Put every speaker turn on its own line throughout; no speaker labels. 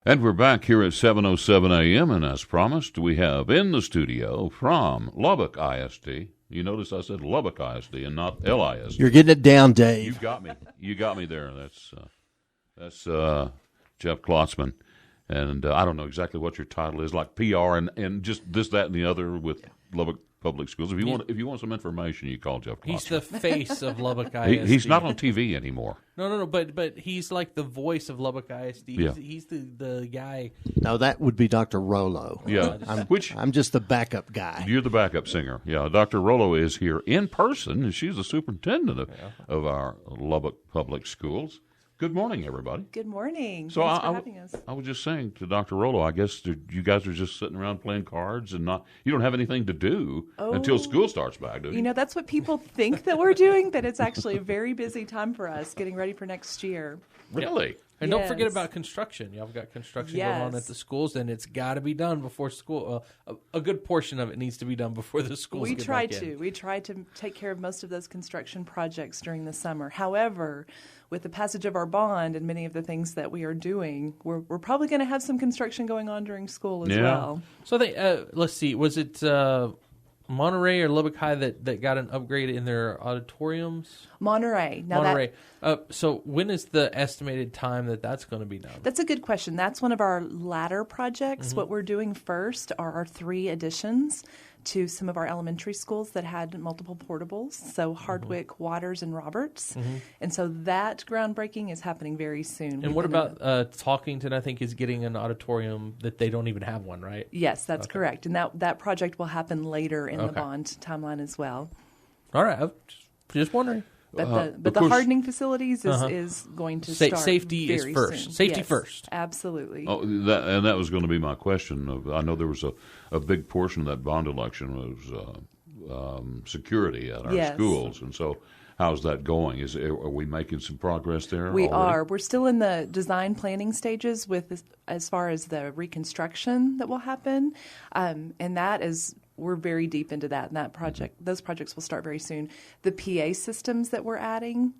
And we're back here at 7:07 a.m., and as promised, we have in the studio from Lubbock ISD. You notice I said Lubbock ISD and not LISD.
You're getting it down, Dave.
You got me. You got me there. That's Jeff Klotzman. And I don't know exactly what your title is, like PR and just this, that, and the other with Lubbock Public Schools. If you want some information, you call Jeff Klotzman.
He's the face of Lubbock ISD.
He's not on TV anymore.
No, but he's like the voice of Lubbock ISD.
Yeah.
He's the guy.
No, that would be Dr. Rollo.
Yeah,
I'm just the backup guy.
You're the backup singer. Yeah, Dr. Rollo is here in person, and she's the superintendent of our Lubbock Public Schools. Good morning, everybody.
Good morning.
So
Thanks for having us.
I was just saying to Dr. Rollo, I guess you guys are just sitting around playing cards and you don't have anything to do until school starts back, do you?
You know, that's what people think that we're doing, but it's actually a very busy time for us getting ready for next year.
Really?
And don't forget about construction. Y'all got construction going on at the schools, and it's got to be done before school. A good portion of it needs to be done before the schools get back in.
We try to take care of most of those construction projects during the summer. However, with the passage of our bond and many of the things that we are doing, we're probably going to have some construction going on during school as well.
So let's see, was it Monterey or Lubbock High that got an upgrade in their auditoriums?
Monterey.
So when is the estimated time that's going to be done?
That's a good question. That's one of our latter projects. Mm-hmm. What we're doing first are our 3 additions to some of our elementary schools that had multiple portables, so Hardwick, Waters, and Roberts. Mm-hmm. And so that groundbreaking is happening very soon.
And what about Talkington, I think, is getting an auditorium that they don't even have one, right?
Yes, that's correct. And that project will happen later in the bond timeline as well.
All right. I'm just wondering.
But the hardening facilities is going to start
safety
very
is first.
Soon.
Safety
yes,
first.
Absolutely.
Oh, that was going to be my question. I know there was a big portion of that bond election was security at our schools, and so how's that going? Are we making some progress there?
We
already?
are. We're still in the design planning stages as far as the reconstruction that will happen, and that is. We're very deep into that, and those projects will start very soon. The PA systems that we're adding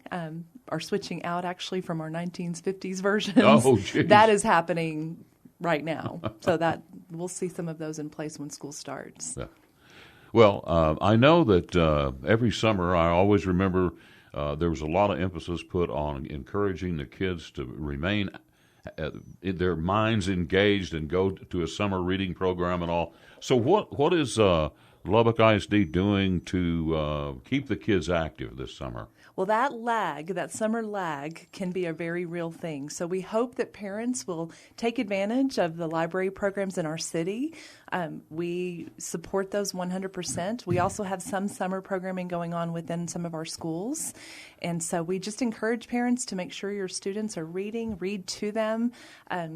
are switching out actually from our 1950s versions.
Oh, geez.
That is happening right now. So that we'll see some of those in place when school starts.
Yeah. Well, I know that every summer I always remember there was a lot of emphasis put on encouraging the kids to remain their minds engaged and go to a summer reading program and all. So what is Lubbock ISD doing to keep the kids active this summer?
Well, that summer lag can be a very real thing. So we hope that parents will take advantage of the library programs in our city. We support those 100%. We also have some summer programming going on within some of our schools. And so we just encourage parents to make sure your students are read to them,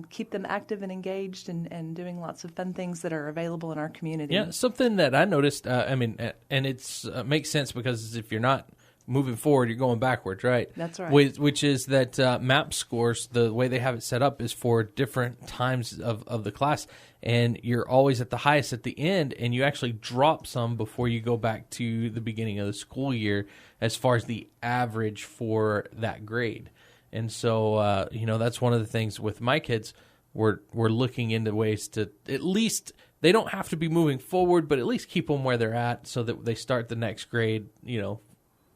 keep them active and engaged and doing lots of fun things that are available in our community.
Yeah, something that I noticed, and it's makes sense because if you're not moving forward, you're going backwards, right?
That's right.
Which is that MAP scores, the way they have it set up is for different times of the class, and you're always at the highest at the end, and you actually drop some before you go back to the beginning of the school year as far as the average for that grade. And so, that's one of the things with my kids. We're looking into ways to at least, they don't have to be moving forward, but at least keep them where they're at so that they start the next grade,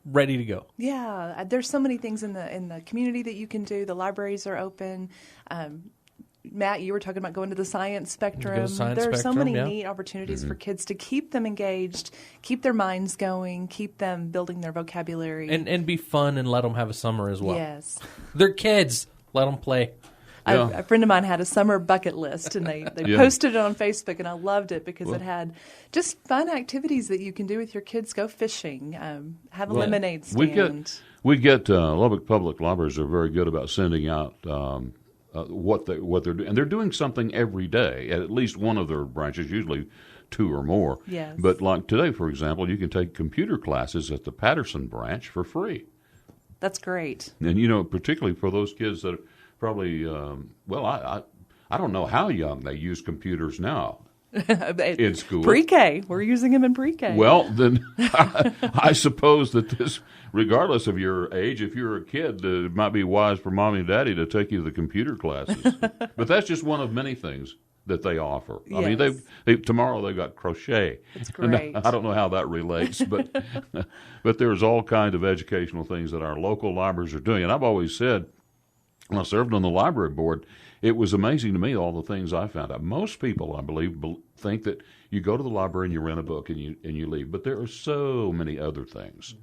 ready to go.
Yeah, there's so many things in the community that you can do. The libraries are open. Matt, you were talking about going to the science spectrum. There are so many neat opportunities for kids to keep them engaged, keep their minds going, keep them building their vocabulary.
And be fun and let them have a summer as well.
Yes.
They're kids. Let them play.
Yeah.
A friend of mine had a summer bucket list, and they posted it on Facebook, and I loved it because it had just fun activities that you can do with your kids. Go fishing, have a lemonade stand.
We get Lubbock Public Libraries are very good about sending out what they're doing, and they're doing something every day at least one of their branches, usually 2 or more.
Yes.
But like today, for example, you can take computer classes at the Patterson branch for free.
That's great.
And particularly for those kids that probably, I don't know how young they use computers now. In school.
Pre-K. We're using them in pre-K.
Well, then I suppose that this, regardless of your age, if you're a kid, it might be wise for mommy and daddy to take you to the computer classes. But that's just one of many things that they offer. I mean, tomorrow they've got crochet.
That's great.
I don't know how that relates, but there's all kinds of educational things that our local libraries are doing. And I've always said, when I served on the library board, it was amazing to me all the things I found out. Most people, I believe, think that you go to the library and you rent a book and you leave, but there are so many other things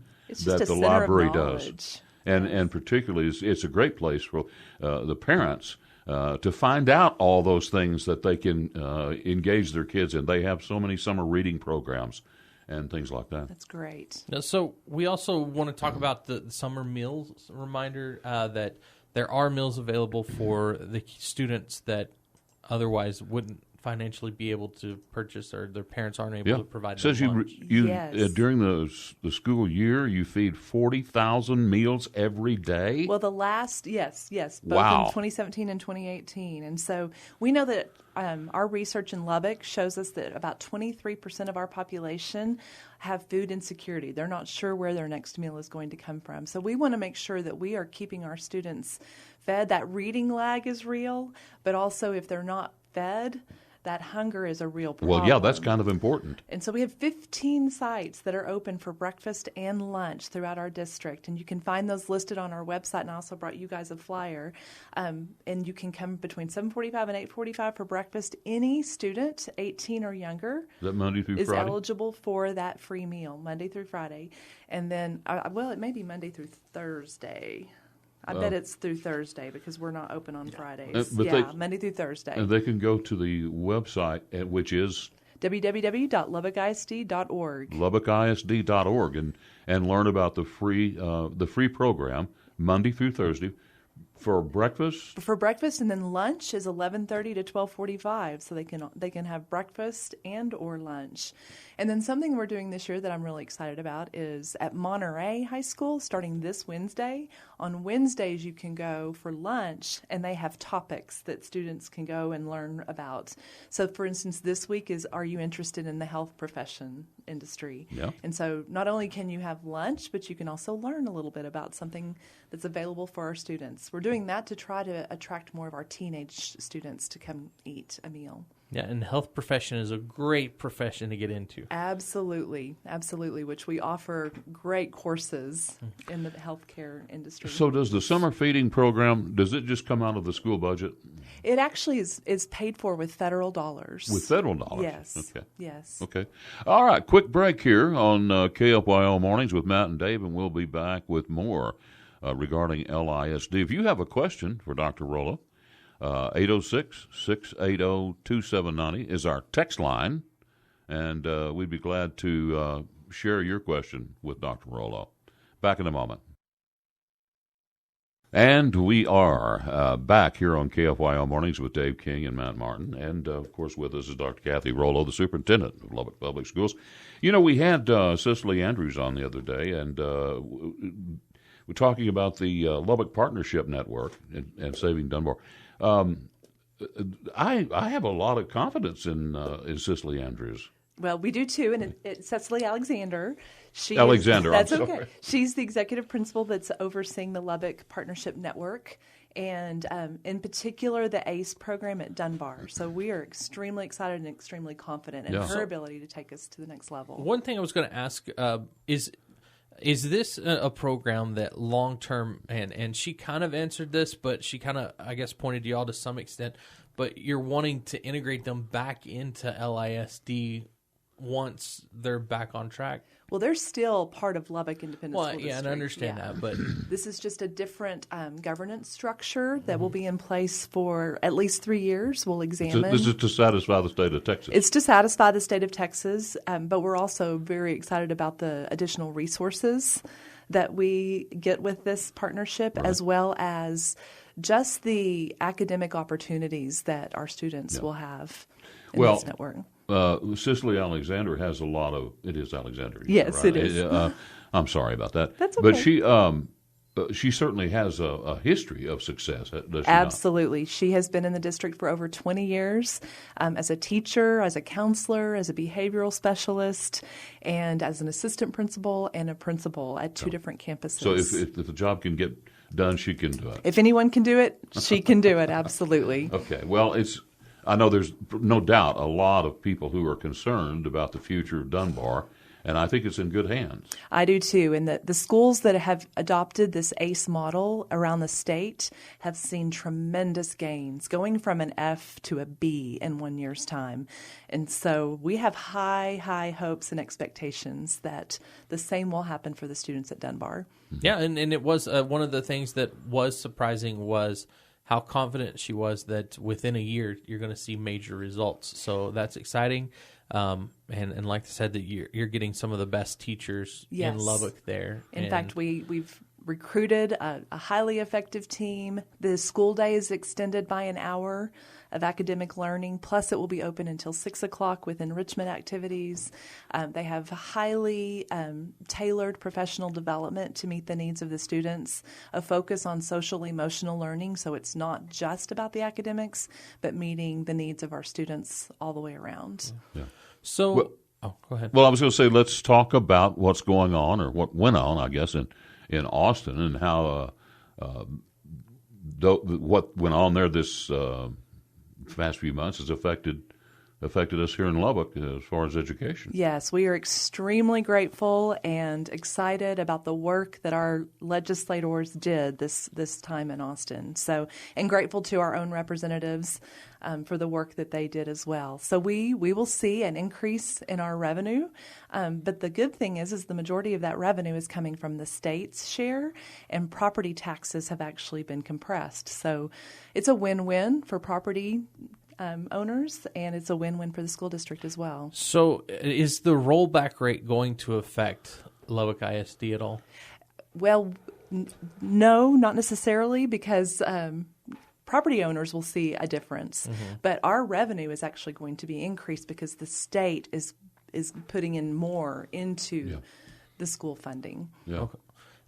that the library does, and particularly it's a great place for the parents to find out all those things that they can engage their kids in. They have so many summer reading programs and things like that.
That's great.
So we also want to talk about the summer meals reminder that there are meals available for the students that otherwise wouldn't financially be able to purchase, or their parents aren't able to provide them
lunch.
Yes.
During the school year, you feed 40,000 meals every day?
Well, yes, both
Wow.
in 2017 and 2018. And so we know that our research in Lubbock shows us that about 23% of our population have food insecurity. They're not sure where their next meal is going to come from. So we want to make sure that we are keeping our students fed. That reading lag is real, but also if they're not fed, that hunger is a real problem.
Well, yeah, that's kind of important.
And so we have 15 sites that are open for breakfast and lunch throughout our district. And you can find those listed on our website. And I also brought you guys a flyer. And you can come between 7:45 and 8:45 for breakfast. Any student 18 or younger
Is that Monday through
is
Friday?
eligible for that free meal, Monday through Friday. And then, it may be Monday through Thursday. I bet it's through Thursday because we're not open on Fridays. Monday through Thursday.
And they can go to the website, which is
www.lubbockisd.org.
lubbockisd.org, and learn about the free program Monday through Thursday for breakfast.
For breakfast, and then lunch is 11:30 to 12:45, so they can have breakfast and or lunch. And then something we're doing this year that I'm really excited about is at Monterey High School, starting this Wednesday. On Wednesdays, you can go for lunch, and they have topics that students can go and learn about. So, for instance, this week is, are you interested in the health profession industry?
Yeah.
And so not only can you have lunch, but you can also learn a little bit about something that's available for our students. We're doing that to try to attract more of our teenage students to come eat a meal.
Yeah, and health profession is a great profession to get into.
Absolutely, which we offer great courses in the healthcare industry.
So does the summer feeding program, does it just come out of the school budget?
It actually is paid for with federal dollars.
With federal dollars?
Yes.
Okay.
Yes.
Okay. All right, quick break here on KFYO Mornings with Matt and Dave, and we'll be back with more regarding LISD. If you have a question for Dr. Rollo, 806-680-2790 is our text line, and we'd be glad to share your question with Dr. Rollo. Back in a moment. And we are back here on KFYO Mornings with Dave King and Matt Martin. And, of course, with us is Dr. Kathy Rollo, the superintendent of Lubbock Public Schools. You know, we had Cicely Andrews on the other day, and we're talking about the Lubbock Partnership Network and Saving Dunbar. I have a lot of confidence in Cicely Andrews.
Well, we do too, and it's Cecily Alexander.
That's
okay.
sorry.
She's the executive principal that's overseeing the Lubbock Partnership Network, and in particular the ACE program at Dunbar. So we are extremely excited and extremely confident in her ability to take us to the next level.
One thing I was going to ask is this a program that long-term, and she kind of answered this, but she kind of, I guess, pointed to y'all to some extent, but you're wanting to integrate them back into LISD once they're back on track?
Well, they're still part of Lubbock Independent School District.
Yeah, and I understand that, but
this is just a different governance structure that will be in place for at least 3 years. We'll examine.
This is to satisfy the state of Texas.
It's to satisfy the state of Texas, but we're also very excited about the additional resources that we get with this partnership, as well as just the academic opportunities that our students will have in this network.
Cicely Alexander has a lot of. It is Alexander.
Yes,
right?
it is.
I'm sorry about that.
That's okay.
But she, she certainly has a history of success, does she
Absolutely. She has been in the district for over 20 years as a teacher, as a counselor, as a behavioral specialist, and as an assistant principal and a principal at two different campuses.
So if the job can get done, she can do it.
If anyone can do it, she can do it, absolutely.
Okay. Well, I know there's no doubt a lot of people who are concerned about the future of Dunbar, and I think it's in good hands.
I do too. And the schools that have adopted this ACE model around the state have seen tremendous gains, going from an F to a B in 1 year's time. And so we have high hopes and expectations that the same will happen for the students at Dunbar.
Yeah, and it was one of the things that was surprising was how confident she was that within a year you're going to see major results. So that's exciting. And like I said, that you're getting some of the best teachers in Lubbock there.
In fact, we've recruited a highly effective team. The school day is extended by an hour of academic learning, plus it will be open until 6 o'clock with enrichment activities. They have highly tailored professional development to meet the needs of the students, a focus on social emotional learning, so it's not just about the academics, but meeting the needs of our students all the way around.
Yeah.
So, go ahead.
Well, I was going to say, let's talk about what's going on, or what went on, I guess, in Austin, and how what went on there this past few months has affected us here in Lubbock as far as education.
Yes, we are extremely grateful and excited about the work that our legislators did this time in Austin. So, and grateful to our own representatives for the work that they did as well. So we will see an increase in our revenue, but the good thing is the majority of that revenue is coming from the state's share, and property taxes have actually been compressed. So it's a win-win for property owners, and it's a win-win for the school district as well.
So is the rollback rate going to affect Lubbock ISD at all?
Well, no, not necessarily, because property owners will see a difference. But our revenue is actually going to be increased because the state is putting in more into the school funding.
Yeah.
Okay.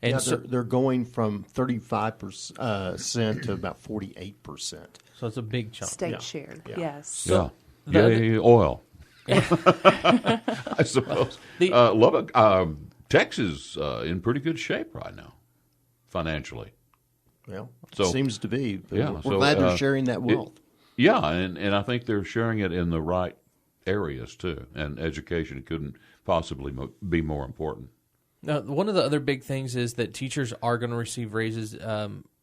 And
Yeah, they're going from 35% to about 48%.
So it's a big chunk.
State share, yes.
Yeah. Yay, oil. I suppose. Lubbock, Texas in pretty good shape right now, financially.
Well,
So-
seems to be. But
Yeah,
we're
so,
glad they're sharing that wealth.
And I think they're sharing it in the right areas, too. And education couldn't possibly be more important.
Now, one of the other big things is that teachers are going to receive raises.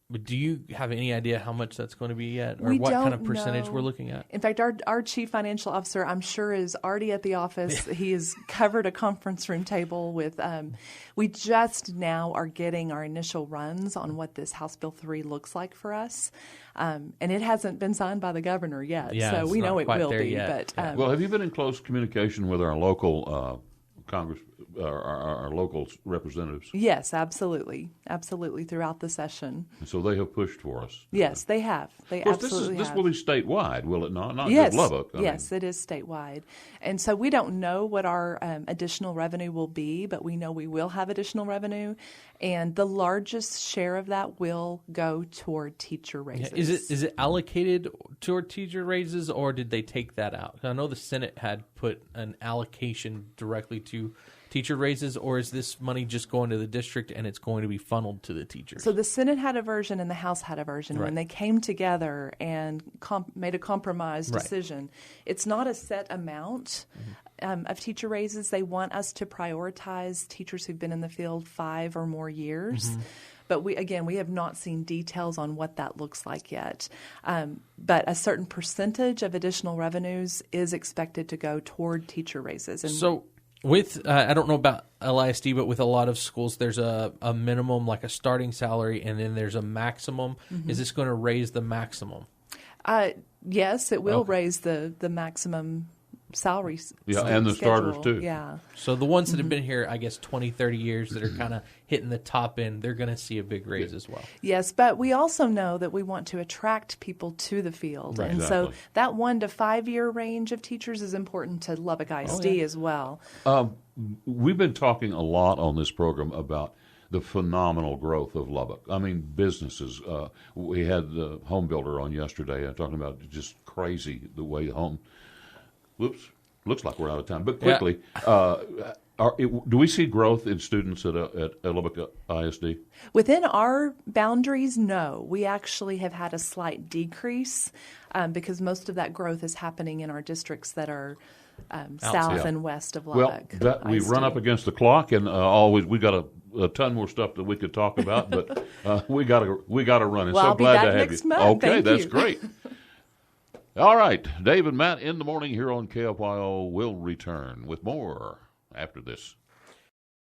Do you have any idea how much that's going to be yet, or
We
what kind of
don't
percentage
know.
we're looking at?
In fact, our chief financial officer, I'm sure, is already at the office. He has covered a conference room table with. We just now are getting our initial runs on what this House Bill 3 looks like for us, and it hasn't been signed by the governor yet.
Yeah,
so
it's
we
not
know it
quite
will
there
be.
yet.
But
Well, have you been in close communication with our local Congress, our local representatives?
yes, absolutely, throughout the session.
And so they have pushed for us.
Yes, they have. They
Of course,
absolutely
this
have.
will be statewide, will it not? Not
Yes,
just Lubbock. I
yes,
mean,
it is statewide. And so we don't know what our additional revenue will be, but we know we will have additional revenue. And the largest share of that will go toward teacher raises.
Is it allocated toward teacher raises, or did they take that out? I know the Senate had put an allocation directly to teacher raises, or is this money just going to the district and it's going to be funneled to the teachers?
So the Senate had a version and the House had a version.
Right.
When they came together and made a compromise
Right.
decision, it's not a set amount of teacher raises. They want us to prioritize teachers who've been in the field 5 or more years. But we have not seen details on what that looks like yet. But a certain percentage of additional revenues is expected to go toward teacher raises. And
So with, I don't know about LISD, but with a lot of schools, there's a minimum, like a starting salary, and then there's a maximum. Is this going to raise the maximum?
yes, it will
Okay.
raise the maximum salary
Yeah, and the starters,
schedule.
too.
Yeah.
So the ones that have been here, I guess, 20, 30 years that are kind of hitting the top end, they're going to see a big raise as well.
Yes, but we also know that we want to attract people to the field.
Right.
And so
Exactly.
that 1 to 5 year range of teachers is important to Lubbock ISD as well.
We've been talking a lot on this program about the phenomenal growth of Lubbock. I mean, businesses. We had the home builder on yesterday talking about just crazy the way home. Whoops, looks like we're out of time. But quickly, do we see growth in students at Lubbock ISD?
Within our boundaries, no. We actually have had a slight decrease because most of that growth is happening in our districts that are south and west of Lubbock.
Well, we run up against the clock, and we got a ton more stuff that we could talk about, but we got to run. And
well,
so
I'll be
glad
back
to have
next
you.
month.
Okay,
Thank
that's
you.
great. All right, Dave and Matt in the morning here on KFYO will return with more after this.